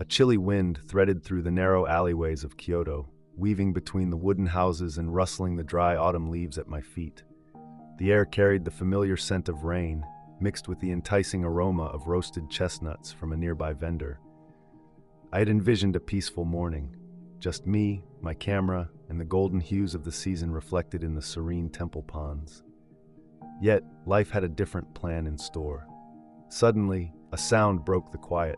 A chilly wind threaded through the narrow alleyways of Kyoto, weaving between the wooden houses and rustling the dry autumn leaves at my feet. The air carried the familiar scent of rain, mixed with the enticing aroma of roasted chestnuts from a nearby vendor. I had envisioned a peaceful morning, just me, my camera, and the golden hues of the season reflected in the serene temple ponds. Yet, life had a different plan in store. Suddenly, a sound broke the quiet,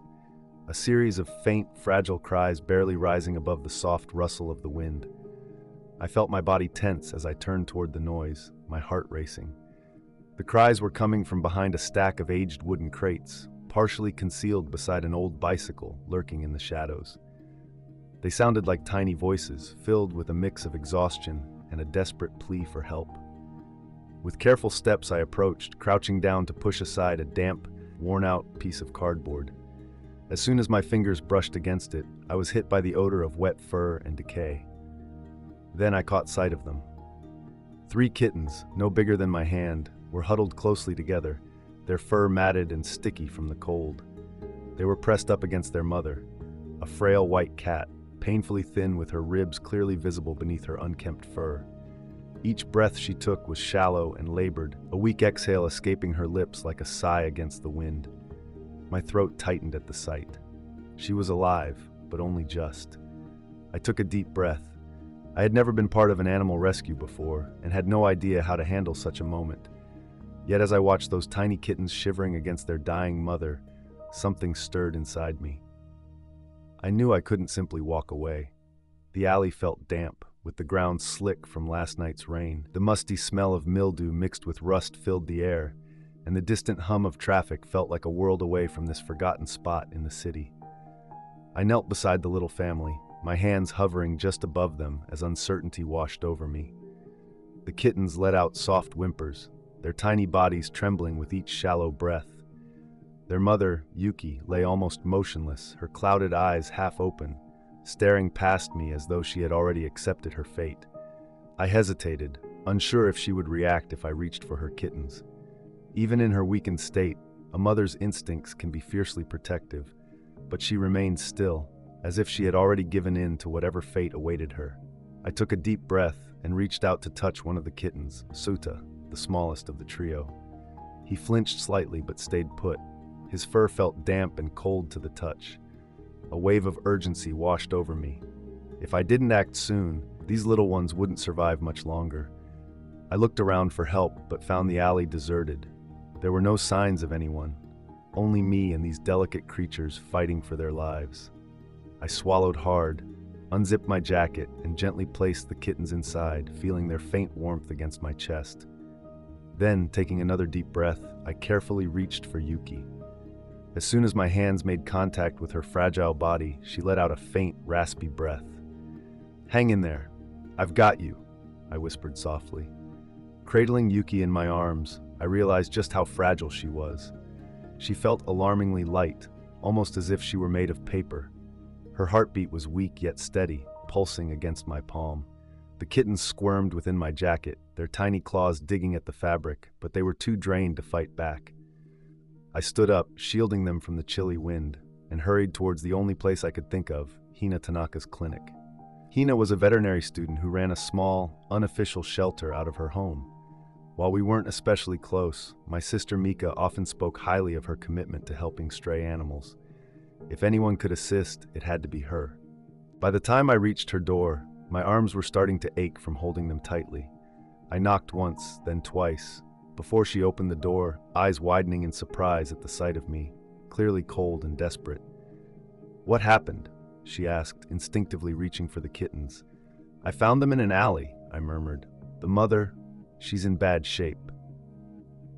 a series of faint, fragile cries barely rising above the soft rustle of the wind. I felt my body tense as I turned toward the noise, my heart racing. The cries were coming from behind a stack of aged wooden crates, partially concealed beside an old bicycle lurking in the shadows. They sounded like tiny voices, filled with a mix of exhaustion and a desperate plea for help. With careful steps I approached, crouching down to push aside a damp, worn-out piece of cardboard. As soon as my fingers brushed against it, I was hit by the odor of wet fur and decay. Then I caught sight of them. 3 kittens, no bigger than my hand, were huddled closely together, their fur matted and sticky from the cold. They were pressed up against their mother, a frail white cat, painfully thin with her ribs clearly visible beneath her unkempt fur. Each breath she took was shallow and labored, a weak exhale escaping her lips like a sigh against the wind. My throat tightened at the sight. She was alive, but only just. I took a deep breath. I had never been part of an animal rescue before, and had no idea how to handle such a moment. Yet as I watched those tiny kittens shivering against their dying mother, something stirred inside me. I knew I couldn't simply walk away. The alley felt damp, with the ground slick from last night's rain. The musty smell of mildew mixed with rust filled the air, and the distant hum of traffic felt like a world away from this forgotten spot in the city. I knelt beside the little family, my hands hovering just above them as uncertainty washed over me. The kittens let out soft whimpers, their tiny bodies trembling with each shallow breath. Their mother, Yuki, lay almost motionless, her clouded eyes half open, staring past me as though she had already accepted her fate. I hesitated, unsure if she would react if I reached for her kittens. Even in her weakened state, a mother's instincts can be fiercely protective, but she remained still, as if she had already given in to whatever fate awaited her. I took a deep breath and reached out to touch one of the kittens, Suta, the smallest of the trio. He flinched slightly but stayed put. His fur felt damp and cold to the touch. A wave of urgency washed over me. If I didn't act soon, these little ones wouldn't survive much longer. I looked around for help but found the alley deserted. There were no signs of anyone, only me and these delicate creatures fighting for their lives. I swallowed hard, unzipped my jacket, and gently placed the kittens inside, feeling their faint warmth against my chest. Then, taking another deep breath, I carefully reached for Yuki. As soon as my hands made contact with her fragile body, she let out a faint, raspy breath. "Hang in there. I've got you," I whispered softly. Cradling Yuki in my arms, I realized just how fragile she was. She felt alarmingly light, almost as if she were made of paper. Her heartbeat was weak yet steady, pulsing against my palm. The kittens squirmed within my jacket, their tiny claws digging at the fabric, but they were too drained to fight back. I stood up, shielding them from the chilly wind, and hurried towards the only place I could think of, Hina Tanaka's clinic. Hina was a veterinary student who ran a small, unofficial shelter out of her home. While we weren't especially close, my sister Mika often spoke highly of her commitment to helping stray animals. If anyone could assist, it had to be her. By the time I reached her door, my arms were starting to ache from holding them tightly. I knocked once, then twice. Before she opened the door, eyes widening in surprise at the sight of me, clearly cold and desperate. "What happened?" she asked, instinctively reaching for the kittens. "I found them in an alley," I murmured. "The mother, she's in bad shape."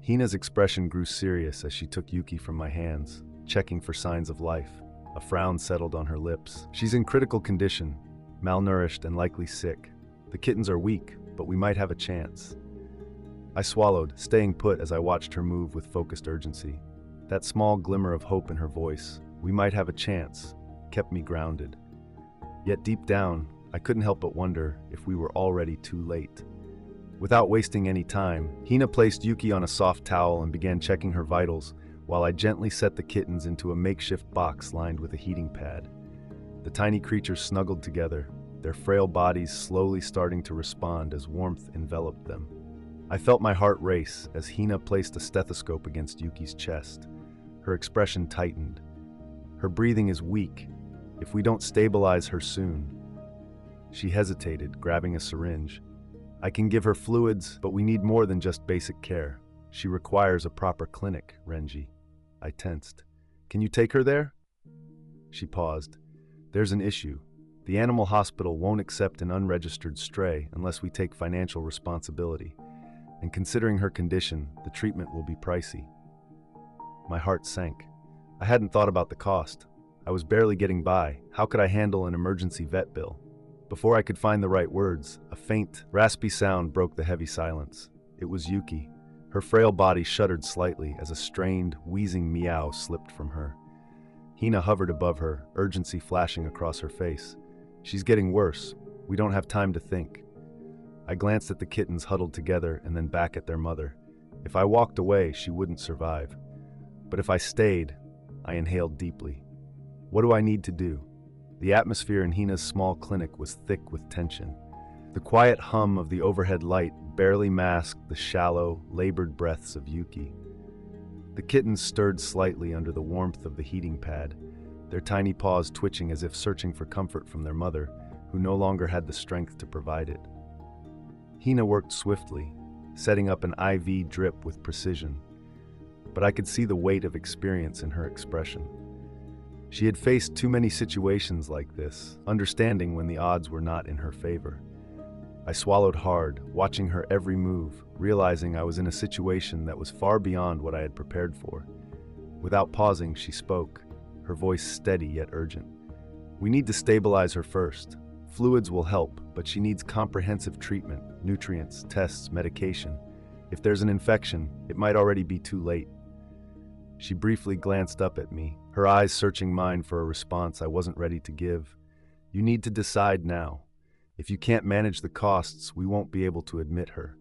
Hina's expression grew serious as she took Yuki from my hands, checking for signs of life. A frown settled on her lips. "She's in critical condition, malnourished and likely sick. The kittens are weak, but we might have a chance." I swallowed, staying put as I watched her move with focused urgency. That small glimmer of hope in her voice, "we might have a chance," kept me grounded. Yet deep down, I couldn't help but wonder if we were already too late. Without wasting any time, Hina placed Yuki on a soft towel and began checking her vitals, while I gently set the kittens into a makeshift box lined with a heating pad. The tiny creatures snuggled together, their frail bodies slowly starting to respond as warmth enveloped them. I felt my heart race as Hina placed a stethoscope against Yuki's chest. Her expression tightened. Her breathing is weak. If we don't stabilize her soon. She hesitated, grabbing a syringe. I can give her fluids, but we need more than just basic care. She requires a proper clinic, Renji. I tensed. Can you take her there? She paused. There's an issue. The animal hospital won't accept an unregistered stray unless we take financial responsibility. And considering her condition, the treatment will be pricey. My heart sank. I hadn't thought about the cost. I was barely getting by. How could I handle an emergency vet bill? Before I could find the right words, a faint, raspy sound broke the heavy silence. It was Yuki. Her frail body shuddered slightly as a strained, wheezing meow slipped from her. Hina hovered above her, urgency flashing across her face. She's getting worse. We don't have time to think. I glanced at the kittens huddled together and then back at their mother. If I walked away, she wouldn't survive. But if I stayed, I inhaled deeply. What do I need to do? The atmosphere in Hina's small clinic was thick with tension. The quiet hum of the overhead light barely masked the shallow, labored breaths of Yuki. The kittens stirred slightly under the warmth of the heating pad, their tiny paws twitching as if searching for comfort from their mother, who no longer had the strength to provide it. Hina worked swiftly, setting up an IV drip with precision, but I could see the weight of experience in her expression. She had faced too many situations like this, understanding when the odds were not in her favor. I swallowed hard, watching her every move, realizing I was in a situation that was far beyond what I had prepared for. Without pausing, she spoke, her voice steady yet urgent. We need to stabilize her first. Fluids will help, but she needs comprehensive treatment, nutrients, tests, medication. If there's an infection, it might already be too late. She briefly glanced up at me, her eyes searching mine for a response I wasn't ready to give. You need to decide now. If you can't manage the costs, we won't be able to admit her.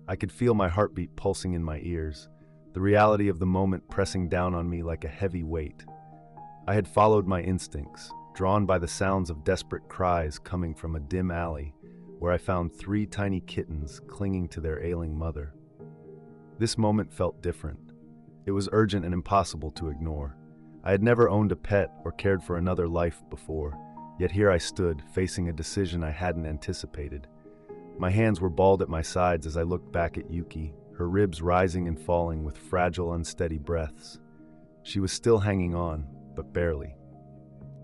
I could feel my heartbeat pulsing in my ears, the reality of the moment pressing down on me like a heavy weight. I had followed my instincts, drawn by the sounds of desperate cries coming from a dim alley, where I found 3 tiny kittens clinging to their ailing mother. This moment felt different. It was urgent and impossible to ignore. I had never owned a pet or cared for another life before, yet here I stood, facing a decision I hadn't anticipated. My hands were balled at my sides as I looked back at Yuki, her ribs rising and falling with fragile, unsteady breaths. She was still hanging on, but barely.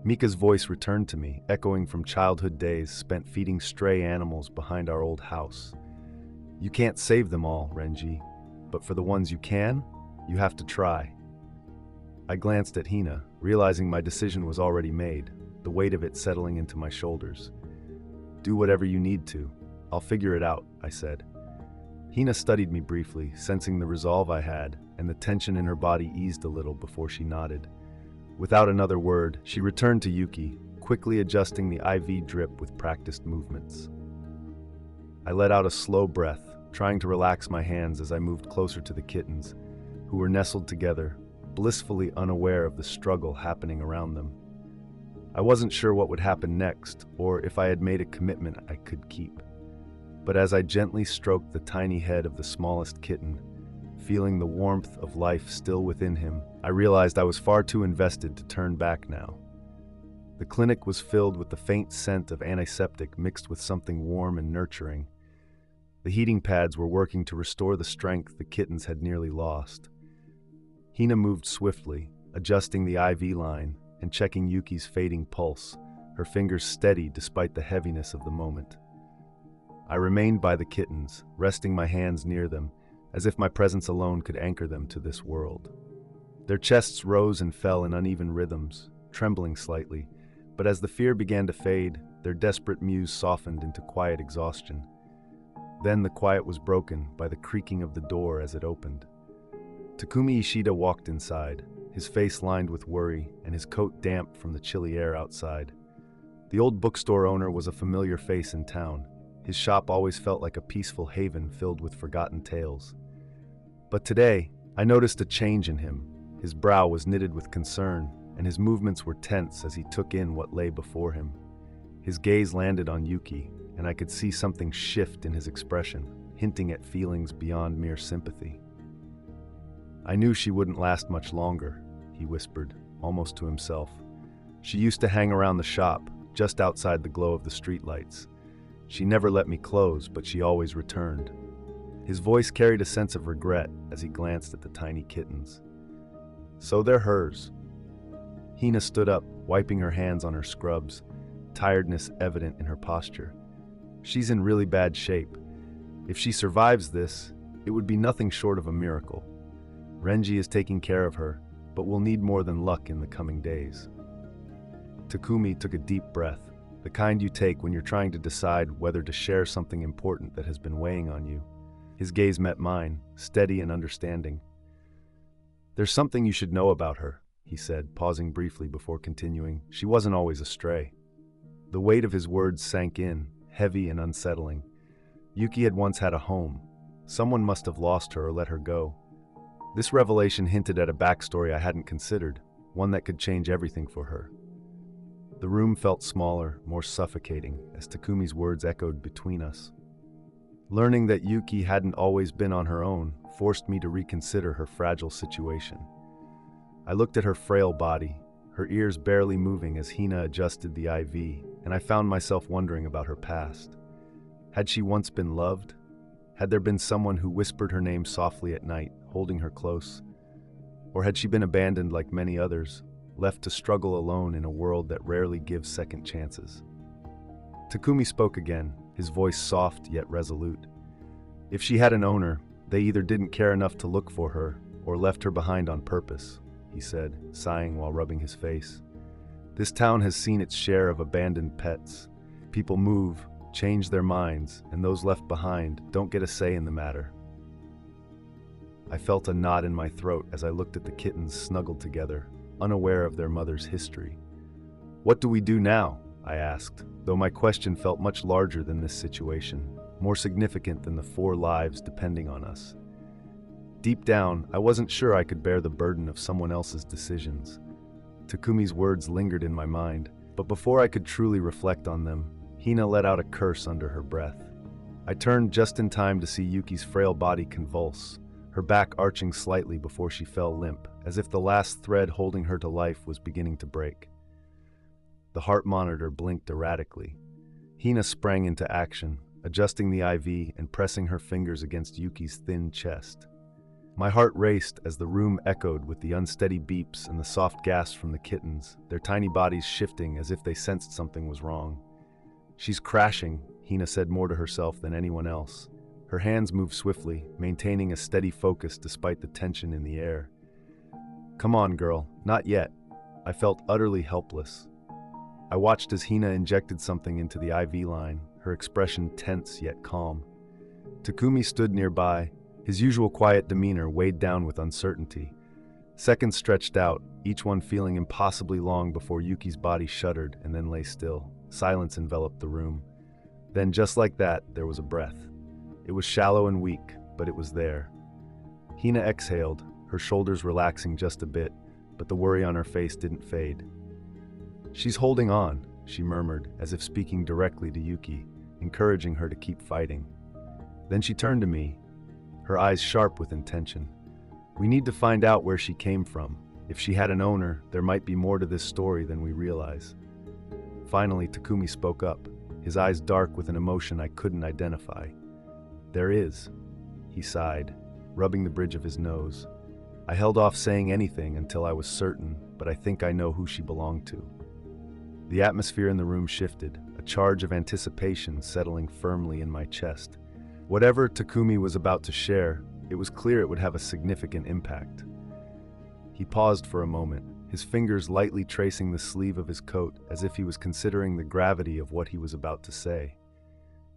Mika's voice returned to me, echoing from childhood days spent feeding stray animals behind our old house. You can't save them all, Renji, but for the ones you can, you have to try. I glanced at Hina, realizing my decision was already made, the weight of it settling into my shoulders. Do whatever you need to. I'll figure it out, I said. Hina studied me briefly, sensing the resolve I had, and the tension in her body eased a little before she nodded. Without another word, she returned to Yuki, quickly adjusting the IV drip with practiced movements. I let out a slow breath, trying to relax my hands as I moved closer to the kittens, who were nestled together, blissfully unaware of the struggle happening around them. I wasn't sure what would happen next, or if I had made a commitment I could keep. But as I gently stroked the tiny head of the smallest kitten, feeling the warmth of life still within him, I realized I was far too invested to turn back now. The clinic was filled with the faint scent of antiseptic mixed with something warm and nurturing. The heating pads were working to restore the strength the kittens had nearly lost. Hina moved swiftly, adjusting the IV line and checking Yuki's fading pulse, her fingers steady despite the heaviness of the moment. I remained by the kittens, resting my hands near them, as if my presence alone could anchor them to this world. Their chests rose and fell in uneven rhythms, trembling slightly, but as the fear began to fade, their desperate mews softened into quiet exhaustion. Then the quiet was broken by the creaking of the door as it opened. Takumi Ishida walked inside, his face lined with worry and his coat damp from the chilly air outside. The old bookstore owner was a familiar face in town. His shop always felt like a peaceful haven filled with forgotten tales. But today, I noticed a change in him. His brow was knitted with concern, and his movements were tense as he took in what lay before him. His gaze landed on Yuki, and I could see something shift in his expression, hinting at feelings beyond mere sympathy. "I knew she wouldn't last much longer," he whispered, almost to himself. "She used to hang around the shop, just outside the glow of the streetlights. She never let me close, but she always returned." His voice carried a sense of regret as he glanced at the tiny kittens. "So they're hers." Hina stood up, wiping her hands on her scrubs, tiredness evident in her posture. "She's in really bad shape. If she survives this, it would be nothing short of a miracle. Renji is taking care of her, but we'll need more than luck in the coming days." Takumi took a deep breath, the kind you take when you're trying to decide whether to share something important that has been weighing on you. His gaze met mine, steady and understanding. "There's something you should know about her," he said, pausing briefly before continuing. "She wasn't always a stray." The weight of his words sank in, heavy and unsettling. Yuki had once had a home. Someone must have lost her or let her go. This revelation hinted at a backstory I hadn't considered, one that could change everything for her. The room felt smaller, more suffocating, as Takumi's words echoed between us. Learning that Yuki hadn't always been on her own forced me to reconsider her fragile situation. I looked at her frail body, her ears barely moving as Hina adjusted the IV, and I found myself wondering about her past. Had she once been loved? Had there been someone who whispered her name softly at night, holding her close? Or had she been abandoned like many others, left to struggle alone in a world that rarely gives second chances? Takumi spoke again, his voice soft yet resolute. "If she had an owner, they either didn't care enough to look for her or left her behind on purpose," he said, sighing while rubbing his face. "This town has seen its share of abandoned pets. People move, change their minds, and those left behind don't get a say in the matter." I felt a knot in my throat as I looked at the kittens snuggled together, unaware of their mother's history. "What do we do now?" I asked, though my question felt much larger than this situation, more significant than the 4 lives depending on us. Deep down, I wasn't sure I could bear the burden of someone else's decisions. Takumi's words lingered in my mind, but before I could truly reflect on them, Hina let out a curse under her breath. I turned just in time to see Yuki's frail body convulse, her back arching slightly before she fell limp, as if the last thread holding her to life was beginning to break. The heart monitor blinked erratically. Hina sprang into action, adjusting the IV and pressing her fingers against Yuki's thin chest. My heart raced as the room echoed with the unsteady beeps and the soft gasps from the kittens, their tiny bodies shifting as if they sensed something was wrong. "She's crashing," Hina said more to herself than anyone else. Her hands moved swiftly, maintaining a steady focus despite the tension in the air. "Come on, girl, not yet." I felt utterly helpless. I watched as Hina injected something into the IV line, her expression tense yet calm. Takumi stood nearby, his usual quiet demeanor weighed down with uncertainty. Seconds stretched out, each one feeling impossibly long before Yuki's body shuddered and then lay still. Silence enveloped the room. Then, just like that, there was a breath. It was shallow and weak, but it was there. Hina exhaled, her shoulders relaxing just a bit, but the worry on her face didn't fade. "She's holding on," she murmured, as if speaking directly to Yuki, encouraging her to keep fighting. Then she turned to me, her eyes sharp with intention. "We need to find out where she came from. If she had an owner, there might be more to this story than we realize." Finally, Takumi spoke up, his eyes dark with an emotion I couldn't identify. "There is," he sighed, rubbing the bridge of his nose. "I held off saying anything until I was certain, but I think I know who she belonged to." The atmosphere in the room shifted, a charge of anticipation settling firmly in my chest. Whatever Takumi was about to share, it was clear it would have a significant impact. He paused for a moment, his fingers lightly tracing the sleeve of his coat as if he was considering the gravity of what he was about to say.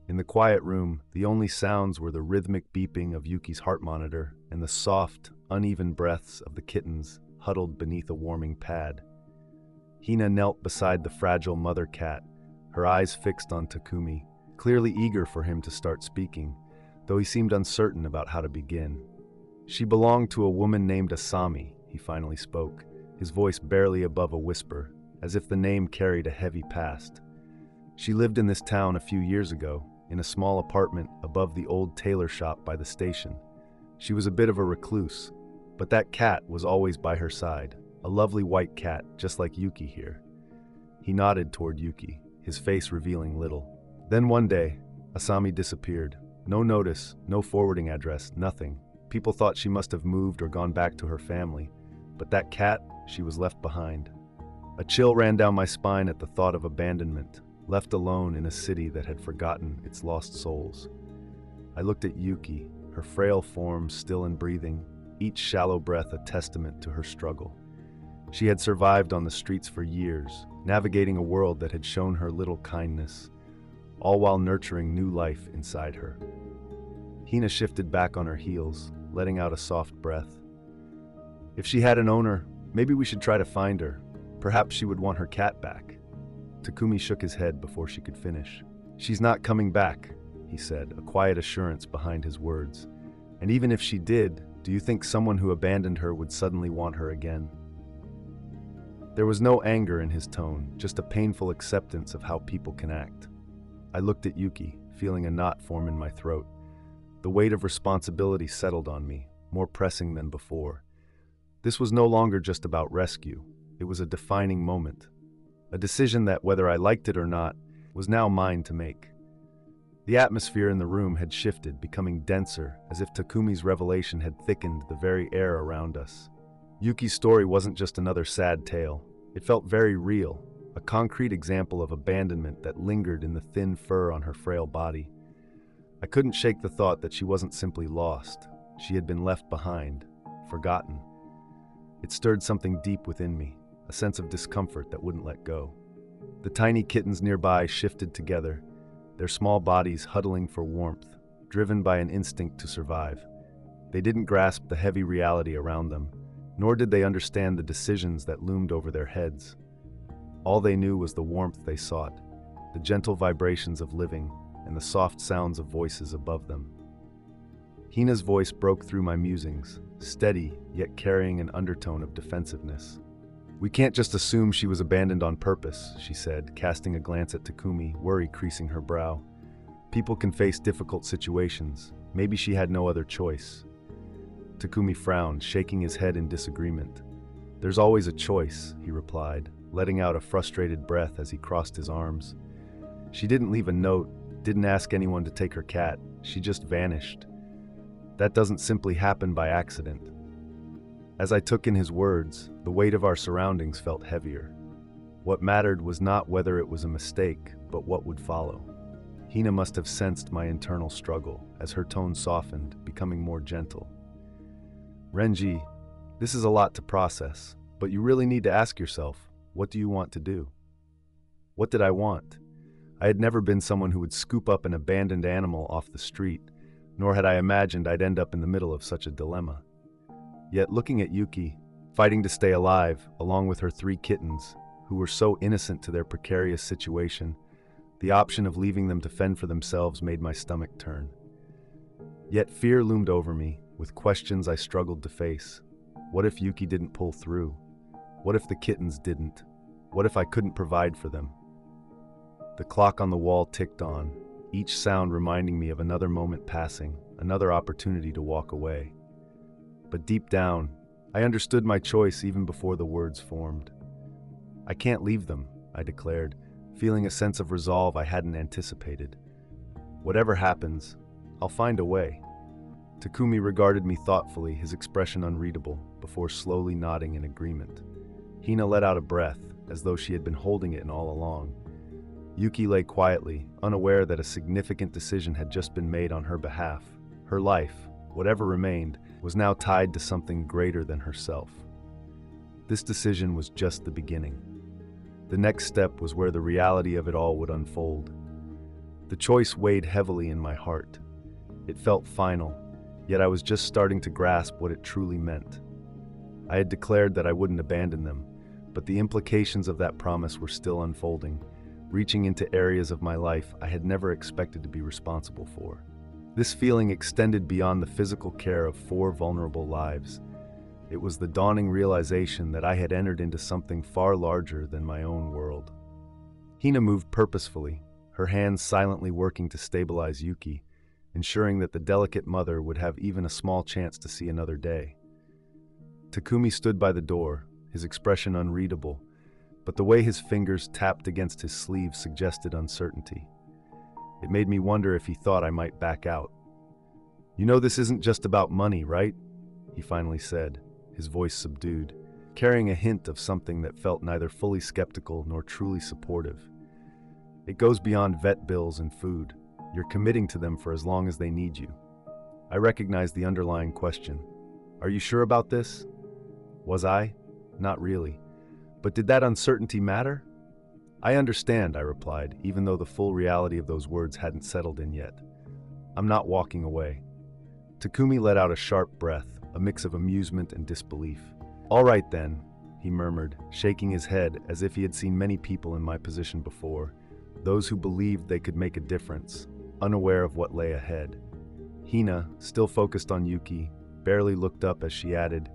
In the quiet room, the only sounds were the rhythmic beeping of Yuki's heart monitor and the soft, uneven breaths of the kittens huddled beneath a warming pad. Hina knelt beside the fragile mother cat, her eyes fixed on Takumi, clearly eager for him to start speaking, though he seemed uncertain about how to begin. She belonged to a woman named Asami, he finally spoke, his voice barely above a whisper, as if the name carried a heavy past. She lived in this town a few years ago, in a small apartment above the old tailor shop by the station. She was a bit of a recluse, but that cat was always by her side, a lovely white cat just like Yuki here. He nodded toward Yuki, his face revealing little. Then one day, Asami disappeared. No notice, no forwarding address, nothing. People thought she must have moved or gone back to her family, but that cat, she was left behind. A chill ran down my spine at the thought of abandonment, left alone in a city that had forgotten its lost souls. I looked at Yuki, her frail form still and breathing, each shallow breath a testament to her struggle. She had survived on the streets for years, navigating a world that had shown her little kindness, all while nurturing new life inside her. Hina shifted back on her heels, letting out a soft breath. If she had an owner, maybe we should try to find her. Perhaps she would want her cat back. Takumi shook his head before she could finish. She's not coming back, he said, a quiet assurance behind his words. And even if she did, do you think someone who abandoned her would suddenly want her again? There was no anger in his tone, just a painful acceptance of how people can act. I looked at Yuki, feeling a knot form in my throat. The weight of responsibility settled on me, more pressing than before. This was no longer just about rescue. It was a defining moment. A decision that, whether I liked it or not, was now mine to make. The atmosphere in the room had shifted, becoming denser, as if Takumi's revelation had thickened the very air around us. Yuki's story wasn't just another sad tale. It felt very real, a concrete example of abandonment that lingered in the thin fur on her frail body. I couldn't shake the thought that she wasn't simply lost. She had been left behind, forgotten. It stirred something deep within me, a sense of discomfort that wouldn't let go. The tiny kittens nearby shifted together, their small bodies huddling for warmth, driven by an instinct to survive. They didn't grasp the heavy reality around them, nor did they understand the decisions that loomed over their heads. All they knew was the warmth they sought, the gentle vibrations of living, and the soft sounds of voices above them. Hina's voice broke through my musings, steady, yet carrying an undertone of defensiveness. "We can't just assume she was abandoned on purpose," she said, casting a glance at Takumi, worry creasing her brow. "People can face difficult situations. Maybe she had no other choice." Takumi frowned, shaking his head in disagreement. "There's always a choice," he replied, letting out a frustrated breath as he crossed his arms. "She didn't leave a note, didn't ask anyone to take her cat. She just vanished. That doesn't simply happen by accident." As I took in his words, the weight of our surroundings felt heavier. What mattered was not whether it was a mistake, but what would follow. Hina must have sensed my internal struggle, as her tone softened, becoming more gentle. "Renji, this is a lot to process, but you really need to ask yourself, what do you want to do?" What did I want? I had never been someone who would scoop up an abandoned animal off the street, nor had I imagined I'd end up in the middle of such a dilemma. Yet looking at Yuki, fighting to stay alive, along with her 3 kittens, who were so innocent to their precarious situation, the option of leaving them to fend for themselves made my stomach turn. Yet fear loomed over me, with questions I struggled to face. What if Yuki didn't pull through? What if the kittens didn't? What if I couldn't provide for them? The clock on the wall ticked on, each sound reminding me of another moment passing, another opportunity to walk away. But deep down, I understood my choice even before the words formed. "I can't leave them," I declared, feeling a sense of resolve I hadn't anticipated. "Whatever happens, I'll find a way." Takumi regarded me thoughtfully, his expression unreadable, before slowly nodding in agreement. Hina let out a breath, as though she had been holding it in all along. Yuki lay quietly, unaware that a significant decision had just been made on her behalf. Her life, whatever remained, was now tied to something greater than herself. This decision was just the beginning. The next step was where the reality of it all would unfold. The choice weighed heavily in my heart. It felt final, yet I was just starting to grasp what it truly meant. I had declared that I wouldn't abandon them, but the implications of that promise were still unfolding, reaching into areas of my life I had never expected to be responsible for. This feeling extended beyond the physical care of 4 vulnerable lives. It was the dawning realization that I had entered into something far larger than my own world. Hina moved purposefully, her hands silently working to stabilize Yuki, ensuring that the delicate mother would have even a small chance to see another day. Takumi stood by the door, his expression unreadable, but the way his fingers tapped against his sleeve suggested uncertainty. It made me wonder if he thought I might back out. "You know this isn't just about money, right?" he finally said, his voice subdued, carrying a hint of something that felt neither fully skeptical nor truly supportive. "It goes beyond vet bills and food. You're committing to them for as long as they need you." I recognized the underlying question. "Are you sure about this?" Was I? Not really. But did that uncertainty matter? "I understand," I replied, even though the full reality of those words hadn't settled in yet. "I'm not walking away." Takumi let out a sharp breath, a mix of amusement and disbelief. "All right then," he murmured, shaking his head as if he had seen many people in my position before, those who believed they could make a difference, unaware of what lay ahead. Hina, still focused on Yuki, barely looked up as she added,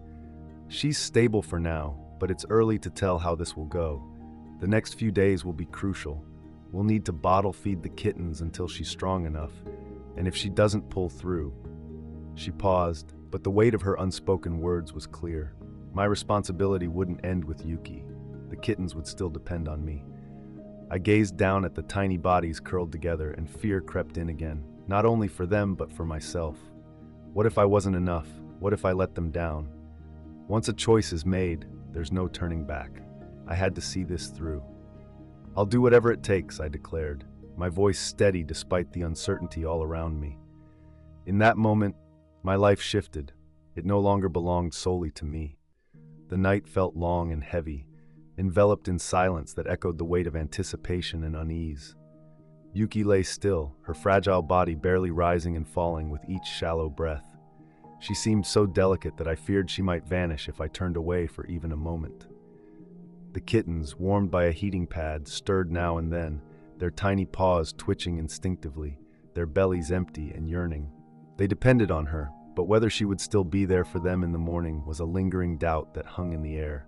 "She's stable for now, but it's early to tell how this will go. The next few days will be crucial. We'll need to bottle feed the kittens until she's strong enough, and if she doesn't pull through..." She paused, but the weight of her unspoken words was clear. My responsibility wouldn't end with Yuki. The kittens would still depend on me. I gazed down at the tiny bodies curled together, and fear crept in again, not only for them but for myself. What if I wasn't enough? What if I let them down? Once a choice is made, there's no turning back. I had to see this through. "I'll do whatever it takes," I declared, my voice steady despite the uncertainty all around me. In that moment, my life shifted. It no longer belonged solely to me. The night felt long and heavy, enveloped in silence that echoed the weight of anticipation and unease. Yuki lay still, her fragile body barely rising and falling with each shallow breath. She seemed so delicate that I feared she might vanish if I turned away for even a moment. The kittens, warmed by a heating pad, stirred now and then, their tiny paws twitching instinctively, their bellies empty and yearning. They depended on her, but whether she would still be there for them in the morning was a lingering doubt that hung in the air.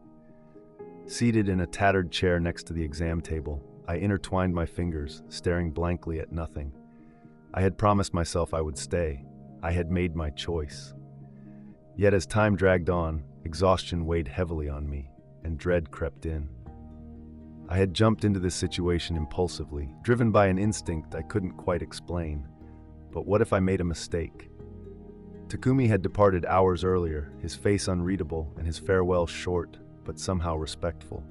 Seated in a tattered chair next to the exam table, I intertwined my fingers, staring blankly at nothing. I had promised myself I would stay. I had made my choice. Yet as time dragged on, exhaustion weighed heavily on me, and dread crept in. I had jumped into this situation impulsively, driven by an instinct I couldn't quite explain. But what if I made a mistake? Takumi had departed hours earlier, his face unreadable and his farewell short, but somehow respectful.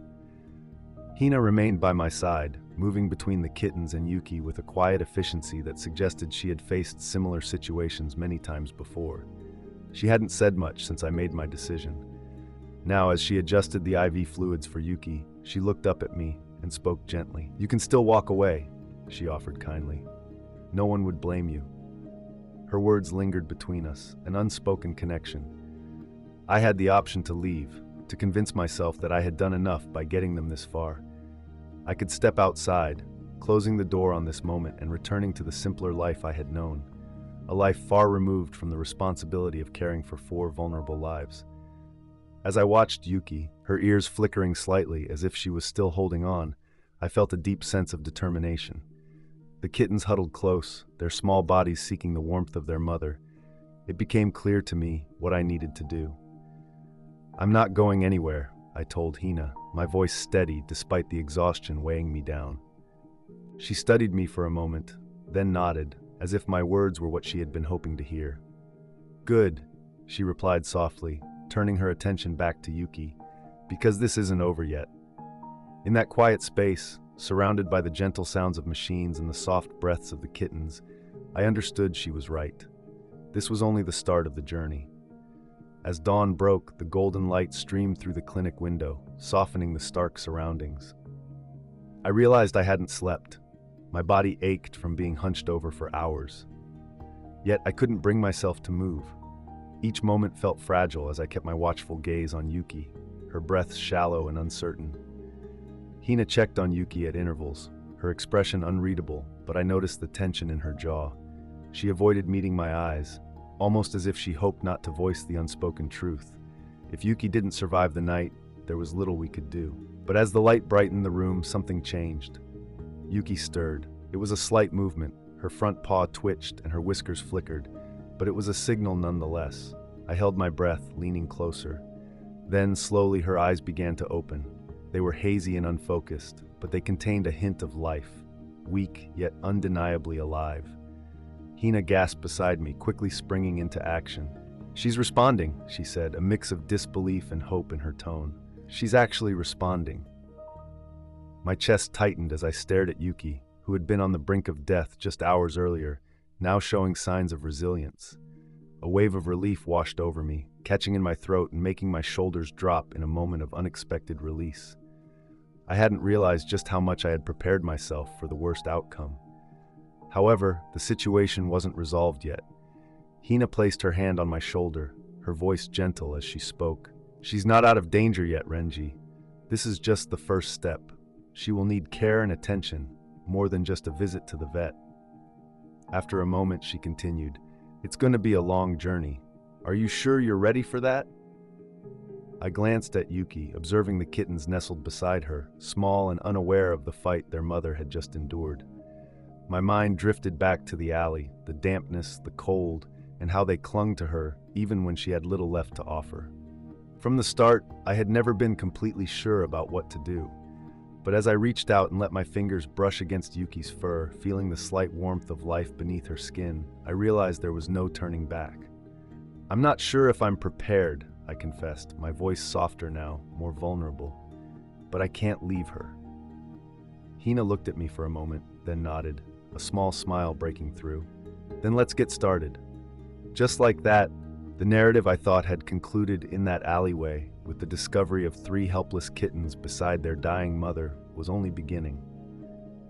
Hina remained by my side, moving between the kittens and Yuki with a quiet efficiency that suggested she had faced similar situations many times before. She hadn't said much since I made my decision. Now, as she adjusted the IV fluids for Yuki, she looked up at me and spoke gently. "You can still walk away," she offered kindly. "No one would blame you." Her words lingered between us, an unspoken connection. I had the option to leave, to convince myself that I had done enough by getting them this far. I could step outside, closing the door on this moment and returning to the simpler life I had known, a life far removed from the responsibility of caring for 4 vulnerable lives. As I watched Yuki, her ears flickering slightly as if she was still holding on, I felt a deep sense of determination. The kittens huddled close, their small bodies seeking the warmth of their mother. It became clear to me what I needed to do. "I'm not going anywhere," I told Hina, my voice steady despite the exhaustion weighing me down. She studied me for a moment, then nodded, as if my words were what she had been hoping to hear. "Good," she replied softly, turning her attention back to Yuki, "because this isn't over yet." In that quiet space, surrounded by the gentle sounds of machines and the soft breaths of the kittens, I understood she was right. This was only the start of the journey. As dawn broke, the golden light streamed through the clinic window, softening the stark surroundings. I realized I hadn't slept. My body ached from being hunched over for hours. Yet I couldn't bring myself to move. Each moment felt fragile as I kept my watchful gaze on Yuki, her breath shallow and uncertain. Hina checked on Yuki at intervals, her expression unreadable, but I noticed the tension in her jaw. She avoided meeting my eyes, almost as if she hoped not to voice the unspoken truth. If Yuki didn't survive the night, there was little we could do. But as the light brightened the room, something changed. Yuki stirred. It was a slight movement. Her front paw twitched and her whiskers flickered, but it was a signal nonetheless. I held my breath, leaning closer. Then, slowly, her eyes began to open. They were hazy and unfocused, but they contained a hint of life, weak yet undeniably alive. Hina gasped beside me, quickly springing into action. "She's responding," she said, a mix of disbelief and hope in her tone. "She's actually responding." My chest tightened as I stared at Yuki, who had been on the brink of death just hours earlier, now showing signs of resilience. A wave of relief washed over me, catching in my throat and making my shoulders drop in a moment of unexpected release. I hadn't realized just how much I had prepared myself for the worst outcome. However, the situation wasn't resolved yet. Hina placed her hand on my shoulder, her voice gentle as she spoke. "She's not out of danger yet, Renji. This is just the first step. She will need care and attention, more than just a visit to the vet." After a moment, she continued, "It's going to be a long journey. Are you sure you're ready for that?" I glanced at Yuki, observing the kittens nestled beside her, small and unaware of the fight their mother had just endured. My mind drifted back to the alley, the dampness, the cold, and how they clung to her even when she had little left to offer. From the start, I had never been completely sure about what to do. But as I reached out and let my fingers brush against Yuki's fur, feeling the slight warmth of life beneath her skin, I realized there was no turning back. "I'm not sure if I'm prepared," I confessed, my voice softer now, more vulnerable. "But I can't leave her." Hina looked at me for a moment, then nodded, a small smile breaking through. "Then let's get started." Just like that, the narrative I thought had concluded in that alleyway, with the discovery of 3 helpless kittens beside their dying mother, was only beginning.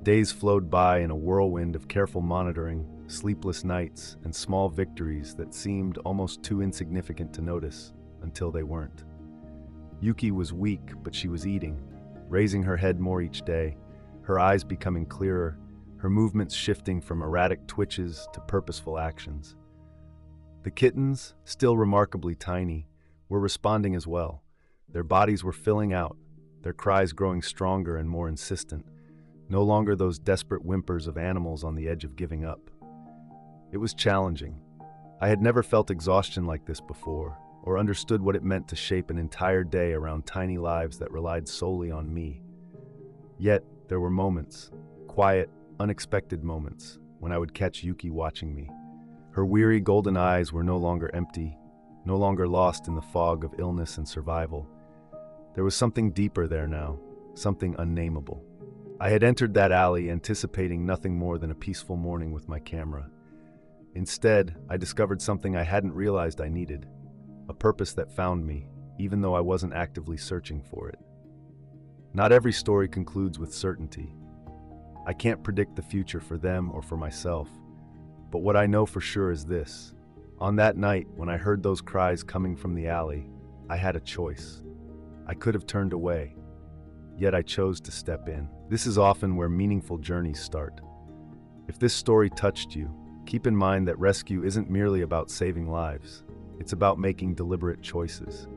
Days flowed by in a whirlwind of careful monitoring, sleepless nights, and small victories that seemed almost too insignificant to notice, until they weren't. Yuki was weak, but she was eating, raising her head more each day, her eyes becoming clearer, her movements shifting from erratic twitches to purposeful actions. The kittens, still remarkably tiny, were responding as well. Their bodies were filling out, their cries growing stronger and more insistent, no longer those desperate whimpers of animals on the edge of giving up. It was challenging. I had never felt exhaustion like this before, or understood what it meant to shape an entire day around tiny lives that relied solely on me. Yet, there were moments, quiet, unexpected moments, when I would catch Yuki watching me. Her weary golden eyes were no longer empty, no longer lost in the fog of illness and survival. There was something deeper there now, something unnameable. I had entered that alley anticipating nothing more than a peaceful morning with my camera. Instead, I discovered something I hadn't realized I needed, a purpose that found me, even though I wasn't actively searching for it. Not every story concludes with certainty. I can't predict the future for them or for myself, but what I know for sure is this. On that night, when I heard those cries coming from the alley, I had a choice. I could have turned away, yet I chose to step in. This is often where meaningful journeys start. If this story touched you, keep in mind that rescue isn't merely about saving lives. It's about making deliberate choices.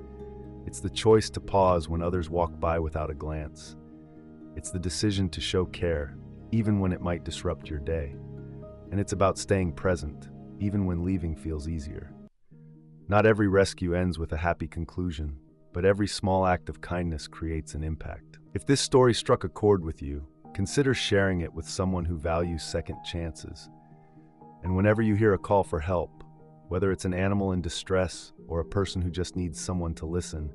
It's the choice to pause when others walk by without a glance. It's the decision to show care, even when it might disrupt your day. And it's about staying present, even when leaving feels easier. Not every rescue ends with a happy conclusion, but every small act of kindness creates an impact. If this story struck a chord with you, consider sharing it with someone who values second chances. And whenever you hear a call for help, whether it's an animal in distress or a person who just needs someone to listen,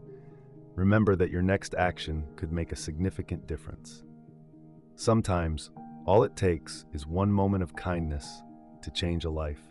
remember that your next action could make a significant difference. Sometimes, all it takes is one moment of kindness to change a life.